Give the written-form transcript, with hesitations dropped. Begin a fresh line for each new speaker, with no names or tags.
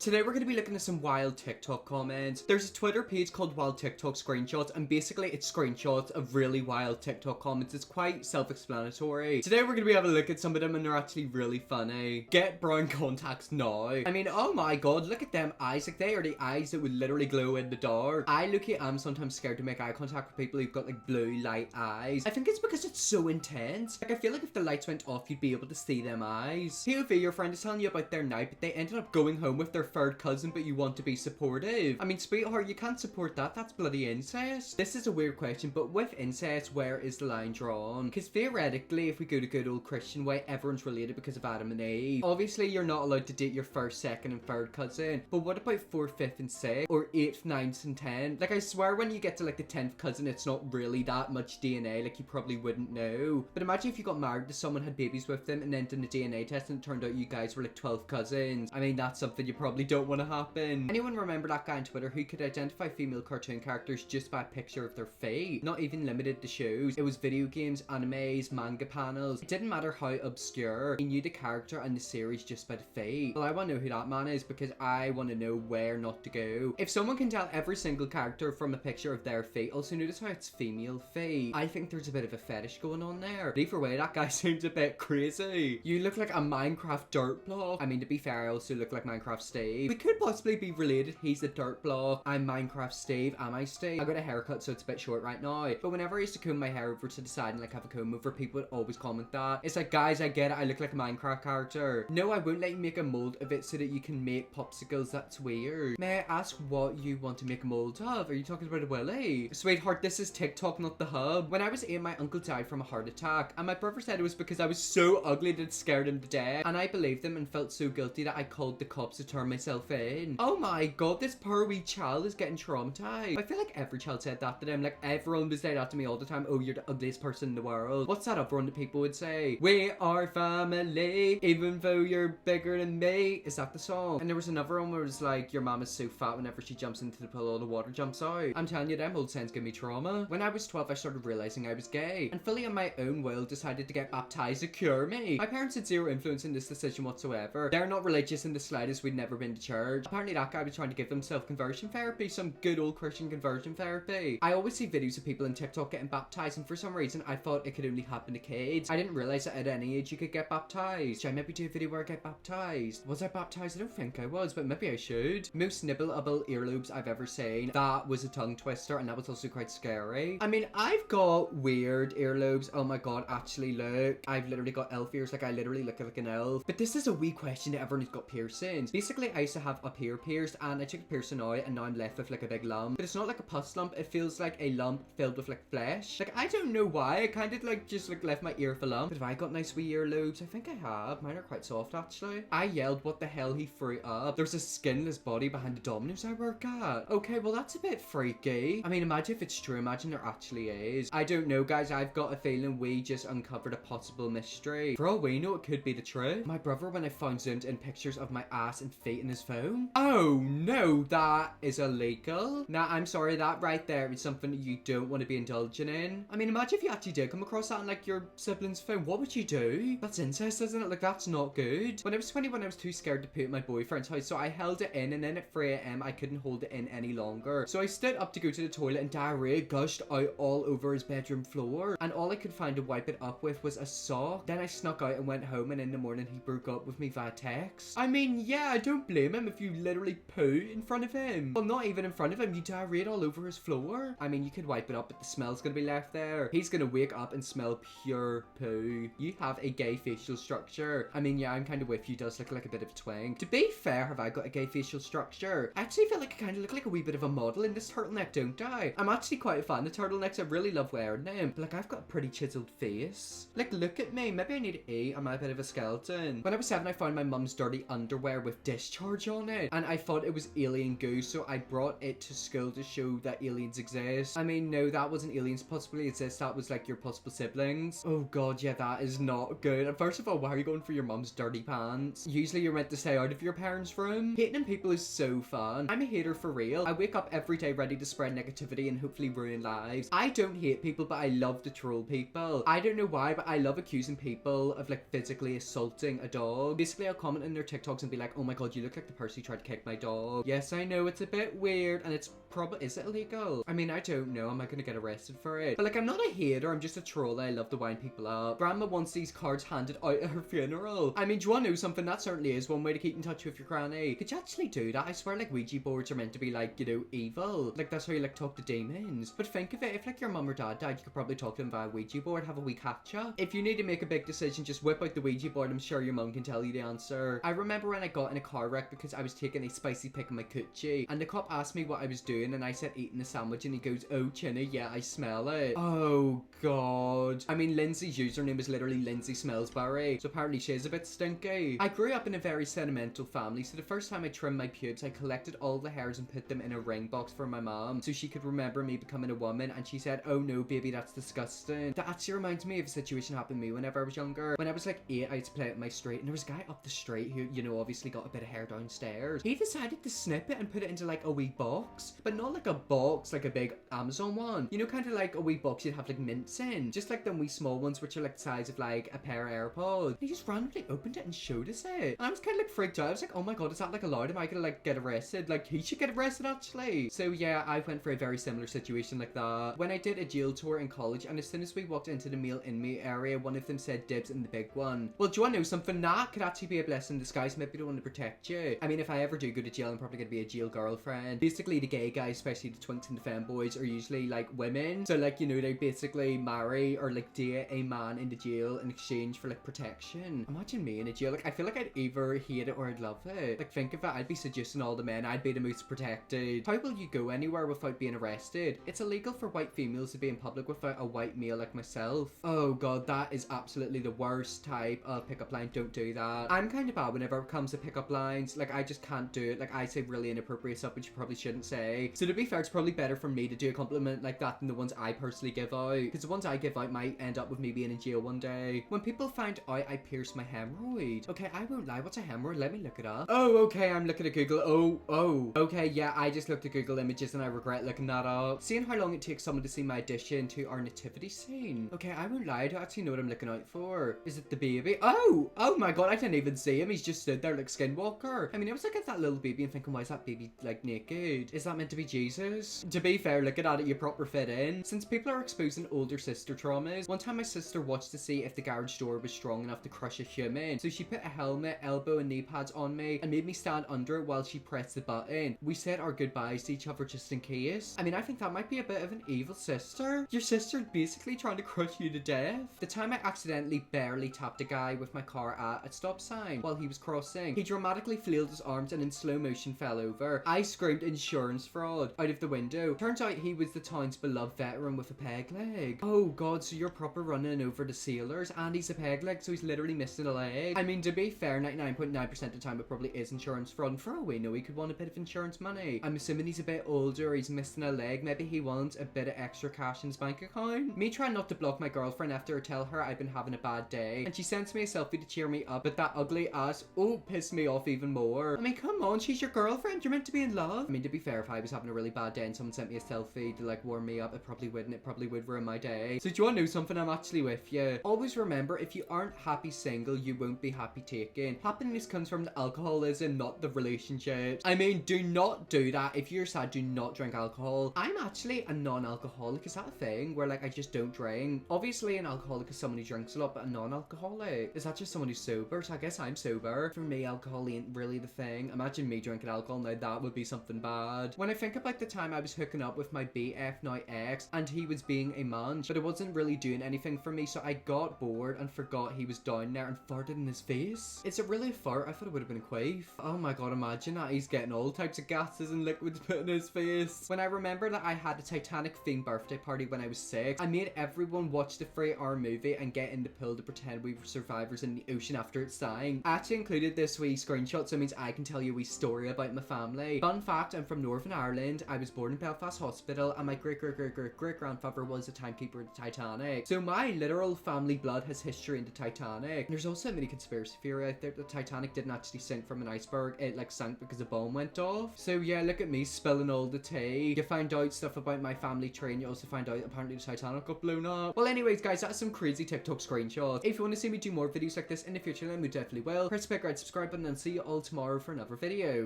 Today we're going to be looking at some wild TikTok comments. There's a Twitter page called Wild TikTok Screenshots, and basically it's screenshots of really wild TikTok comments. It's quite self-explanatory. Today we're going to be having a look at some of them, and they're actually really funny. Get brown contacts now. I mean, oh my god, look at them eyes. Like, they are the eyes that would literally glow in the dark. I am sometimes scared to make eye contact with people who've got like blue light eyes. I think it's because it's so intense. Like, I feel like if the lights went off, you'd be able to see them eyes. POV, your friend is telling you about their night, but they ended up going home with their third cousin, but you want to be supportive. I mean, sweetheart, you can't support that. That's bloody incest. This is a weird question, but with incest, where is the line drawn? Because theoretically, if we go to good old Christian way, everyone's related because of Adam and Eve. Obviously, you're not allowed to date your first, second, and third cousin, but what about fourth, fifth, and sixth? Or eighth, ninth, and 10th? Like, I swear when you get to like the 10th cousin, it's not really that much DNA. Like, you probably wouldn't know. But imagine if you got married to someone, had babies with them, and then did a DNA test, and it turned out you guys were like 12 cousins. I mean, that's something you probably don't want to happen. Anyone remember that guy on Twitter who could identify female cartoon characters just by a picture of their feet? Not even limited to shows. It was video games, animes, manga panels. It didn't matter how obscure. He knew the character and the series just by the feet. Well, I want to know who that man is because I want to know where not to go. If someone can tell every single character from a picture of their feet, also notice how it's female feet. I think there's a bit of a fetish going on there. But either way, that guy seems a bit crazy. You look like a Minecraft dirt block. I mean, to be fair, I also look like Minecraft Steve. We could possibly be related. He's the dirt block. I'm Minecraft Steve. Am I Steve? I got a haircut, so it's a bit short right now. But whenever I used to comb my hair over to the side and like have a comb over, people would always comment that. It's like, guys, I get it. I look like a Minecraft character. No, I won't let you make a mold of it so that you can make popsicles. That's weird. May I ask what you want to make a mold of? Are you talking about a willy? Sweetheart, this is TikTok, not the hub. When I was 8, my uncle died from a heart attack, and my brother said it was because I was so ugly that it scared him to death. And I believed them and felt so guilty that I called the cops to turn myself in. Oh my god, this poor wee child is getting traumatized. I feel like every child said that to them. Like, everyone would say that to me all the time. Oh, you're the ugliest person in the world. What's that other one that people would say? We are family, even though you're bigger than me. Is that the song? And there was another one where it was like, your mom is so fat whenever she jumps into the pool, all the water jumps out. I'm telling you, them old sayings give me trauma. When I was 12, I started realizing I was gay, and fully on my own will decided to get baptized to cure me. My parents had zero influence in this decision whatsoever. They're not religious in the slightest. We'd never been to church. Apparently that guy was trying to give himself conversion therapy, some good old Christian conversion therapy. I always see videos of people on TikTok getting baptized, and for some reason I thought it could only happen to kids. I didn't realize that at any age you could get baptized. Should I maybe do a video where I get baptized? Was I baptized? I don't think I was, but maybe I should. Most nibbleable earlobes I've ever seen. That was a tongue twister, and that was also quite scary. I mean, I've got weird earlobes. Oh my god, actually look. I've literally got elf ears. Like, I literally look like an elf. But this is a wee question to everyone who's got piercings. Basically, I used to have up here pierced, and I took a piercing out, and now I'm left with like a big lump. But it's not like a pus lump. It feels like a lump filled with like flesh. Like, I don't know why. I kind of like just like left my ear with a lump. But have I got nice wee earlobes? I think I have. Mine are quite soft actually. I yelled, what the hell, he threw up. There's a skinless body behind the Domino's I work at. Okay, well that's a bit freaky. I mean, imagine if it's true. Imagine there actually is. I don't know, guys. I've got a feeling we just uncovered a possible mystery. For all we know, it could be the truth. My brother, when I found zoomed in pictures of my ass and feet in his phone. Oh no, that is illegal. Nah, I'm sorry, that right there is something that you don't want to be indulging in. I mean, imagine if you actually did come across that on like your sibling's phone. What would you do? That's incest, isn't it? Like, that's not good. When I was 21, I was too scared to put it in my boyfriend's house, so I held it in, and then at 3 AM I couldn't hold it in any longer. So I stood up to go to the toilet, and diarrhea gushed out all over his bedroom floor, and all I could find to wipe it up with was a sock. Then I snuck out and went home, and in the morning he broke up with me via text. I mean, yeah, I don't blame him if you literally poo in front of him. Well, not even in front of him, you diarrheaed all over his floor. I mean, you could wipe it up, but the smell's gonna be left there. He's gonna wake up and smell pure poo. You have a gay facial structure. I mean, yeah, I'm kind of with you. Does look like a bit of a twang. To be fair, have I got a gay facial structure? I actually feel like I kind of look like a wee bit of a model in this turtleneck, don't I? I'm actually quite a fan of turtlenecks. I really love wearing them. But like, I've got a pretty chiseled face. Like, look at me. Maybe I need to eat. I'm a bit of a skeleton. When I was 7, I found my mum's dirty underwear with discharge on it, and I thought it was alien goo, so I brought it to school to show that aliens exist. I mean, no, that wasn't aliens possibly exist. That was like your possible siblings. Oh god, yeah, that is not good. And first of all, why are you going for your mum's dirty pants? Usually you're meant to stay out of your parents' room. Hating on people is so fun. I'm a hater for real. I wake up every day ready to spread negativity and hopefully ruin lives. I don't hate people, but I love to troll people. I don't know why, but I love accusing people of like physically assaulting a dog. Basically, I'll comment in their TikToks and be like, oh my god, you look look like the person who tried to kick my dog. Yes, I know it's a bit weird, and it's probably, is it illegal? I mean, I don't know. Am I gonna get arrested for it? But like, I'm not a hater. I'm just a troll. I love to wind people up. Grandma wants these cards handed out at her funeral. I mean, do you want to know something? That certainly is one way to keep in touch with your granny. Could you actually do that? I swear, like, Ouija boards are meant to be like, you know, evil. Like, that's how you like talk to demons. But think of it, if like your mum or dad died, you could probably talk to them via Ouija board, have a wee catch up. If you need to make a big decision, just whip out the Ouija board. I'm sure your mum can tell you the answer. I remember when I got in a car wreck because I was taking a spicy pick of my coochie, and the cop asked me what I was doing, and I said eating a sandwich, and he goes, "Oh, Chinny, yeah, I smell it." Oh god. I mean, Lindsay's username is literally Lindsay Smellsbury, so apparently she's a bit stinky. I grew up in a very sentimental family, so the first time I trimmed my pubes, I collected all the hairs and put them in a ring box for my mom so she could remember me becoming a woman, and she said, "Oh no, baby, that's disgusting." That actually reminds me of a situation happened to me whenever I was younger. When I was like 8, I had to play at my street, and there was a guy up the street who, you know, obviously got a bit of hair downstairs. He decided to snip it and put it into like a wee box, but not like a box, like a big Amazon one. You know, kind of like a wee box you'd have like mints in, just like them wee small ones which are like the size of like a pair of AirPods. He just randomly opened it and showed us it, and I was kind of like freaked out. I was like, oh my god, is that like allowed? Am I gonna like get arrested? Like, he should get arrested actually. So yeah, I went for a very similar situation like that when I did a jail tour in college, and as soon as we walked into the male inmate area, one of them said dibs in the big one. Well, do you want to know something? That could actually be a blessing in disguise. Maybe they want to protect you. I mean, if I ever do go to jail, I'm probably gonna be a jail girlfriend. Basically, the gay guys, especially the twinks and the femboys, are usually like women, so like, you know, they basically marry or like date a man in the jail in exchange for like protection. Imagine me in a jail. Like, I feel like I'd either hate it or I'd love it. Like, think of it, I'd be seducing all the men. I'd be the most protected. How will you go anywhere without being arrested? It's illegal for white females to be in public without a white male like myself. Oh god, that is absolutely the worst type of pickup line. Don't do that. I'm kind of bad whenever it comes to pickup lines. Like, I just can't do it. Like, I say really inappropriate stuff which you probably shouldn't say. So to be fair, it's probably better for me to do a compliment like that than the ones I personally give out, because the ones I give out might end up with me being in jail one day. When people find out I pierced my hemorrhoid. Okay, I won't lie. What's a hemorrhoid? Let me look it up. Oh, okay, I'm looking at Google. Oh. Okay, yeah, I just looked at Google Images and I regret looking that up. Seeing how long it takes someone to see my addition to our nativity scene. Okay, I won't lie. I don't actually know what I'm looking out for. Is it the baby? Oh my god, I didn't even see him. He's just stood there like Skinwalker. I mean, I was looking at that little baby and thinking, why is that baby like naked? Is that meant to be Jesus? To be fair, looking at it, you proper fit in. Since people are exposing older sister traumas, one time my sister watched to see if the garage door was strong enough to crush a human, so she put a helmet, elbow and knee pads on me and made me stand under it while she pressed the button. We said our goodbyes to each other just in case. I mean, I think that might be a bit of an evil sister. Your sister basically trying to crush you to death. The time I accidentally barely tapped a guy with my car at a stop sign while he was crossing, he dramatically flailed his arms and in slow motion fell over. I screamed insurance fraud out of the window. Turns out he was the town's beloved veteran with a peg leg. Oh god, so you're proper running over the sailors and he's a peg leg, so he's literally missing a leg. I mean, to be fair, 99.9% of the time it probably is insurance fraud, and for all we know, he could want a bit of insurance money. I'm assuming he's a bit older, he's missing a leg, maybe he wants a bit of extra cash in his bank account. Me trying not to block my girlfriend after I tell her I've been having a bad day, and she sends me a selfie to cheer me up, but that ugly ass, pissed me off even more. I mean, come on, she's your girlfriend, you're meant to be in love. I mean, to be fair, if I was having a really bad day and someone sent me a selfie to like warm me up, it probably wouldn't. It probably would ruin my day. So do you want to know something? I'm actually with you. Always remember, if you aren't happy single, you won't be happy taken. Happiness comes from the alcoholism, not the relationships. I mean, do not do that. If you're sad, do not drink alcohol. I'm actually a non-alcoholic. Is that a thing where like I just don't drink? Obviously an alcoholic is someone who drinks a lot, but a non-alcoholic, is that just someone who's sober? So I guess I'm sober. For me, alcohol ain't really the thing. Imagine me drinking alcohol now, that would be something bad. When I think about the time I was hooking up with my BF, now ex, and he was being a man, but it wasn't really doing anything for me, so I got bored and forgot he was down there and farted in his face. Is it really a fart? I thought it would have been a quaff. Oh my god, imagine that. He's getting all types of gases and liquids put in his face. When I remember that I had a Titanic themed birthday party when I was 6, I made everyone watch the 3-hour movie and get in the pool to pretend we were survivors in the ocean after it sank. I actually included this wee screenshot, so it means I can tell you a wee story about my family. Fun fact, I'm from Northern Ireland. I was born in Belfast Hospital, and my great-great-great-great-great-grandfather was a timekeeper of the Titanic. So my literal family blood has history in the Titanic. There's also many conspiracy theory out there. The Titanic didn't actually sink from an iceberg. It like sank because a bomb went off. So yeah, look at me spilling all the tea. You find out stuff about my family tree, and you also find out apparently the Titanic got blown up. Well, anyways, guys, that's some crazy TikTok screenshots. If you want to see me do more videos like this in the future, then we definitely will. Press the big red subscribe button and see you all tomorrow for another video.